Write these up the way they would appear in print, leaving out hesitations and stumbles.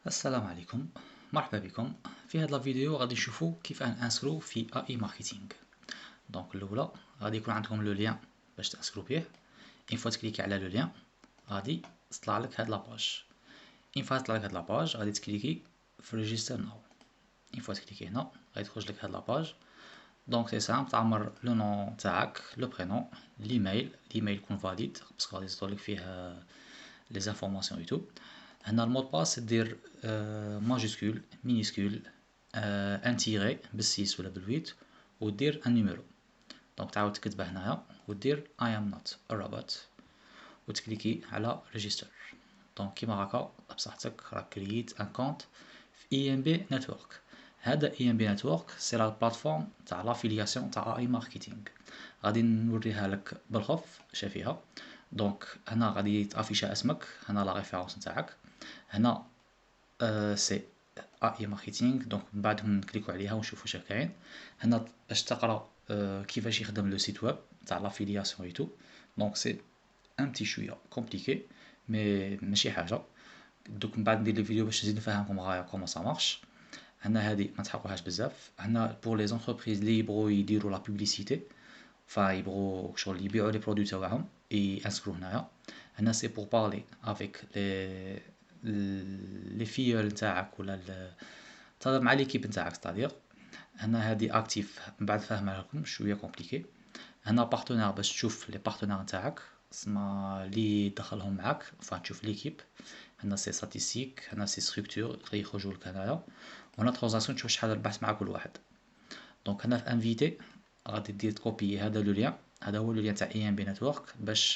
السلام عليكم، مرحبا بكم. في هذا الفيديو غادي نشوفوا كيف انسكرو في اي ماركتينغ. دونك الاولى غادي يكون عندكم لو لين باش تانسكرو بيه. اين فوا تكليكي على لو لين غادي تطلع لك هاد لاباج. اين فوا تطلع لك هاد لاباج غادي تكليكي في ريجيستر ناو. اين فوا تكليكي هنا غادي تخرج لك هاد لاباج. دونك سي سامبل، تعمر لو نون تاعك، لو برينون، ليميل يكون فاليد باسكو غادي يصدر لك فيه لي زانفورماسيون اي تو. هنا المود باس دير ماجيسكول مينيسكول ان تيغي بالسيس ولا بالويت ودير ان نيميرو. دونك تعاود تكتبه هنايا ودير اي ام نوت ا روبوت وتكليكي على ريجيستر. دونك كيما هكا بصحتك راك كرييت ان كونت في اي ام بي نتورك. هذا اي ام بي نتورك سي لا بلاتفورم تاع لافيلياسيون تاع اي ماركتينغ. غادي نوريها لك بالخف شافيها. دونك هنا غادي يتافيشا اسمك، هنا لا ريفيرونس نتاعك، هنا سي اي ماركتينغ. دونك من بعد نكليكو عليها ونشوفو واش كاين هنا باش تقرا كيفاش يخدم لو سيت ويب تاع لافيلياسيون اي تو. دونك سي ان بتي شويه كومبليكي مي ماشي حاجه. دوك من بعد ندير لي فيديو باش نزيد نفهمكم غايا كومون سا مارش. هنا هادي ما تحقوهاش بزاف. هنا بور لي زونتربريز لي يبغوا يديروا لا بوبليسيتي، فيبغوا شغل يبيعوا لي برودوي تاعهم ينسكرو هنايا. هنا سي بور بارلي افيك لي فيول نتاعك ولا تهضر مع ليكيب نتاعك ستادير. هنا هادي اكتيف من بعد فاهمها لكم شويه كومبليكي. هنا بارتنير باش تشوف لي بارتنير نتاعك سما لي دخلهم معاك تشوف ليكيب. هنا سي ستاتيستيك، هنا سي ستركتور يخرجوا لك هنايا. وهنا ترانزاكسيون تشوف شحال ربحت مع كل واحد. دونك هنا في انفيتي غادي دير تكوبي هذا لو لين، هذا هو لو لين تاع اي ام بي نتورك باش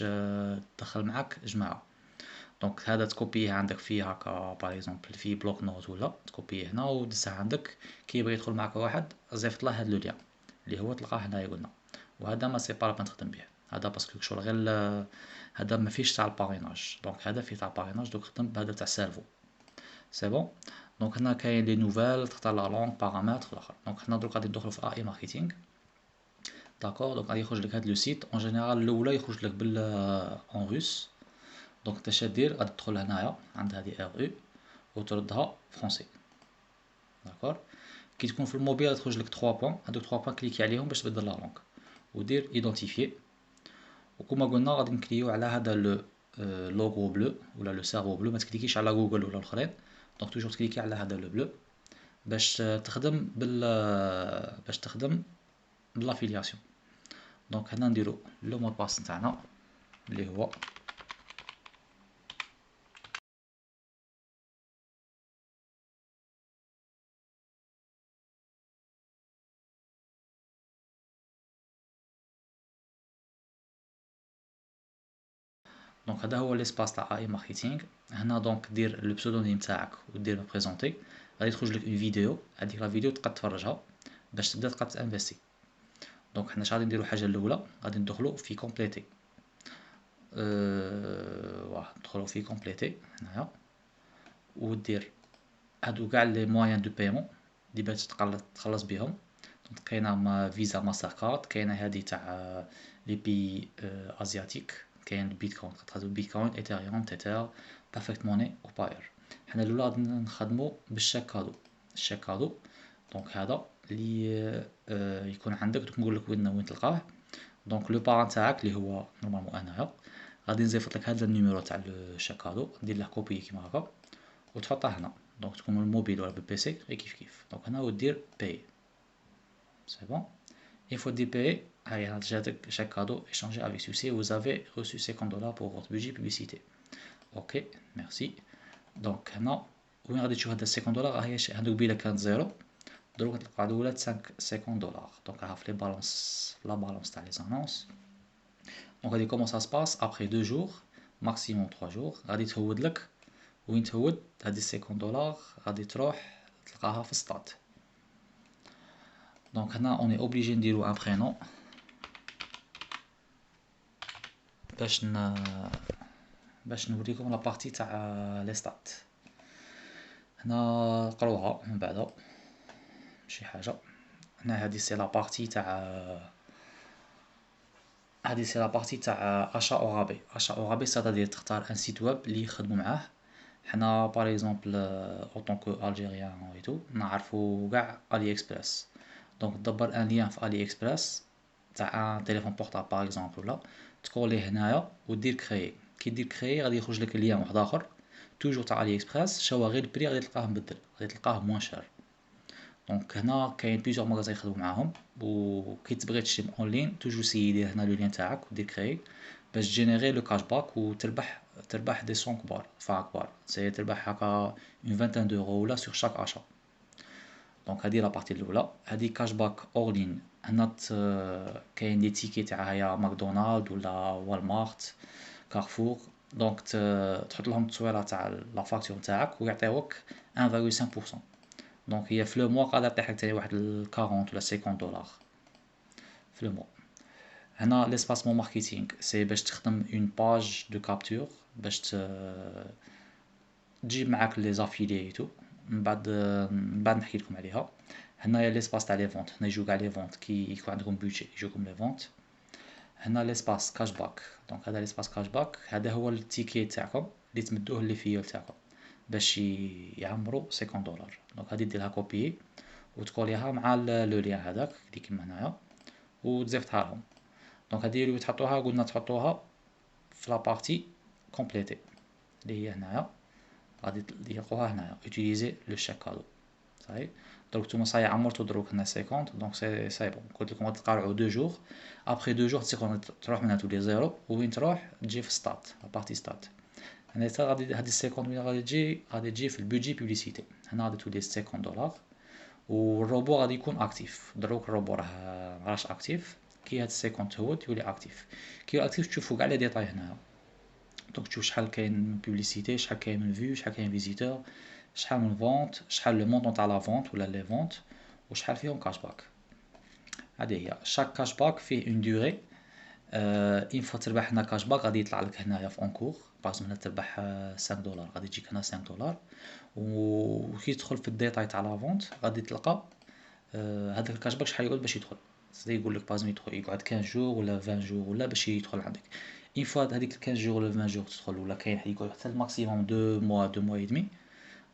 تدخل معاك جماعه. دونك هذا تكوبيه عندك فيه هكا باغ اكزومبل في بلوك نوت ولا تكوبيه هنا ودزها عندك. كي يبغي يدخل معاك واحد زيفط له هذا لو لين اللي هو تلقاه هنايا قلنا. وهذا ما سي با لا نخدم به، هذا باسكو شغل غير هذا ما فيش تاع الباريناج. دونك هذا فيه تاع الباريناج، دوك خدم بهذا تاع سيرفو. سي بون. دونك هنا كاين لي نوفيل، تختار لا لونغ بارامتر الاخر. دونك حنا دروك غادي ندخلو في اي ماركتينغ. داكور. دونك غادي يخرج لك هاد لو سيت اون جينيرال الاولى يخرج لك بال اون روس. دونك انت دير غادي تدخل هنايا عند هادي ار او وتردها فرونسي. داكور. كي تكون في الموبيل تخرج لك 3 بوين، هادوك 3 بوين كليكي عليهم باش تبدل لا لونغ ودير ايدونتيفيي. وكما قلنا غادي نكليو على هذا لو لوغو بلو ولا لو سيرفو بلو، ما تكليكيش على جوجل ولا الاخرين. دونك توجور تكليكي على هذا لو بلو باش تخدم باش تخدم بالافيلياسيون. دونك هنا نديرو لو مود باس نتاعنا اللي هو دونك هذا هو ليسباس تاع اي ماركتينغ. هنا دونك دير لو بسودونيم تاعك ودير بريزونتي. غادي تخرج لك اون فيديو، هذيك لا فيديو تقد تفرجها باش تبدا تقد تانفيستي. دونك حنا اش غادي نديرو الحاجه الاولى غادي ندخلو في كومبليتي. واه ندخلو في كومبليتي هنايا ودير هادو كاع لي موان دو بايمون اللي باش تخلص بهم. دونك كاينه ما فيزا ماستر كارد، كاينه هادي تاع لي بي ازياتيك، كاين البيتكوين تخدمو بيتكوين، ايثيريوم، تيتر، بيرفكت موني وباير. حنا الاولى غادي نخدمو بالشاك كادو. الشاك كادو دونك هذا اللي يكون عندك. دوك نقول لك وين تلقاه. دونك لو باران تاعك اللي هو نورمالمون انايا غادي نزيفط لك هذا النيميرو تاع الشاك كادو، ندير له كوبي كيما هكا وتحطه هنا. دونك تكون الموبيل ولا بالبيسي غير كيف. دونك هنا ودير باي. سي بون. Il faut DPE, chaque cadeau échangé avec succès, vous avez reçu $50 pour votre budget publicité. Ok, merci. Donc هنا وين غادي تشوف هاد $50 هي هادوك بيلا كانت زيرو، دروك تلقى ولات $50. دونك راها في لي بالونس، لا بالونس تاع لي زانونس. دونك غادي كومون سا سباس ابخي 2 جور ماكسيموم 3 جور غادي تهود لك. وين تهود هادي $50 غادي تروح تلقاها في ستات. دونك هنا اوني اوبليجي نديرو ان برينون باش نوريكم لا بارتي تاع لي ستات. هنا قروها من بعد ماشي حاجه. هنا هادي سي لا بارتي تاع اشا او رابي. اشا او رابي ساتادير تختار ان سيت ويب اللي يخدموا معاه حنا باغ اكزومبل او طونكو الجيريان اي تو نعرفو كاع الي اكسبريس. دونك دبر ان ليان في الي اكسبريس تاع ان تليفون بورطابل باغ اكزومبل، ولا تكوليه هنايا ودير كريي. كي دير كريي غادي يخرج لك ليان واحد اخر توجور تاع الي اكسبريس، شوا غير البري غادي تلقاه مبدل، غادي تلقاه موان شار. دونك هنا كاين بليزيور ماغازان يخدمو معاهم، و كي تبغي تشري اون لين توجور سيدي هنا لو لين تاعك ودير كريي باش تجينيري لو كاش باك وتربح دي سون كبار دفع كبار، سي تربح هكا اون فانتان دورو ولا سور شاك اشا. دونك هادي لا بارتي الاولى. هادي كاش باك اور لين. هنا كاين دي تيكي تاع هيا ماكدونالد ولا والمارت كارفور. دونك تحط لهم التصويره تاع لا فاكتور تاعك ويعطيوك 1.5%. دونك هي في لو موا قادر طيح لك تاني واحد 40 ولا 50 دولار في لو موا. هنا ليسباسمون ماركتينغ سي باش تخدم اون باج دو كابتور باش تجيب معاك لي زافيلي ايتو. من بعد نحكي لكم عليها. هنايا ليسباس تاع لي فونت، هنا يجو قاع لي فونت كي يكون عندكم بودجي يجوكم لي فونت. هنا ليسباس كاش باك. دونك هذا ليسباس كاش باك هذا هو التيكي تاعكم اللي تمدوه لي فيول تاعكم باش يعمروا 50 دولار. دونك هادي ديرها كوبيي وتكوليها مع لو لين هذاك اللي كيما هنايا وتزيفتها لهم. دونك هادي اللي تحطوها قلنا تحطوها في لابارتي كومبليتي اللي هي هنايا، غادي تلقوها هنايا utiliser لو شاك كادو. صافي دروك نتوما صاي عمرتو دروك هنا 50. دونك سي بون. قلت لكم غتقارعو 2 جور، ابخي 2 جور تروح منها تولي زيرو، وين تروح تجي في ستات لابارتي ستات. هنا غادي هادي 50 وين غادي تجي في البودجي بوبليسيتي. هنا غادي تولي 50 دولار والروبو غادي يكون اكتيف. دروك الروبو راه مراش اكتيف، كي هاد 50 هو تولي اكتيف. كي اكتيف تشوفو كاع لي ديتاي هنايا. دونك تشوف شحال كاين من بوبليسيتي، شحال كاين من فيو، شحال كاين فيزيتور، شحال من فونت، شحال لو مونطون تاع لا فونت ولا لي فونت، وشحال فيهم كاش باك. هذه هي شاك كاش باك فيه اون دوري. اين فوا تربح هنا كاش باك غادي يطلع لك هنايا في اونكور. باغ هنا تربح 5 دولار غادي تجيك هنا 5 دولار. وكي تدخل في الديتاي تاع لا فونت غادي تلقى هذاك الكاش باك شحال يقعد باش يدخل. سي يقول لك باغ يدخل يقعد 15 جور ولا 20 جور ولا باش يدخل عندك. اين فوا هذيك 15 جور ولا 20 جور تدخل، ولا كاين حد يقعد حتى الماكسيموم 2 موا 2 موا اي دمي.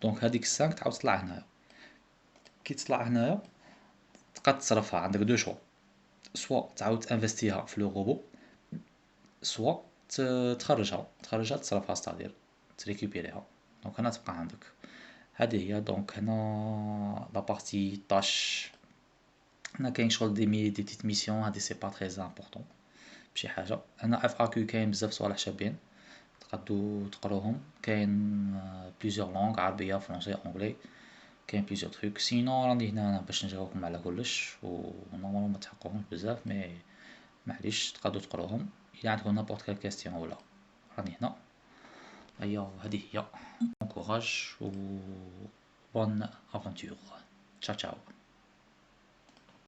دونك هذيك 5 تعاود تطلع هنايا. كي تطلع هنايا تبقى تصرفها. عندك دو شوا، سوا تعاود تانفستيها في لو روبو، سوا تخرجها تصرفها ستادير تريكوبيريها. دونك هنا تبقى عندك. هذه هي. دونك هنا لا بارتي طاش. هنا كاين شغل دي تيت ميسيون هادي سي با تري امبورطون بشي حاجه. هنا اف اكيو كاين بزاف صوالح شابين تقدو تقروهم. كاين بليزيور لونغ، عربيه فرونسي انجلي، كاين بليزيور تروك. سينون راني هنا باش نجاوبكم على كلش، و نورمالمون ما تحققوهمش بزاف مي معليش تقدو تقروهم. الا عندكم نابورت كال كاستيون ولا راني هنا. ايوا هذه هي. bon courage و bonne aventure. ciao ciao.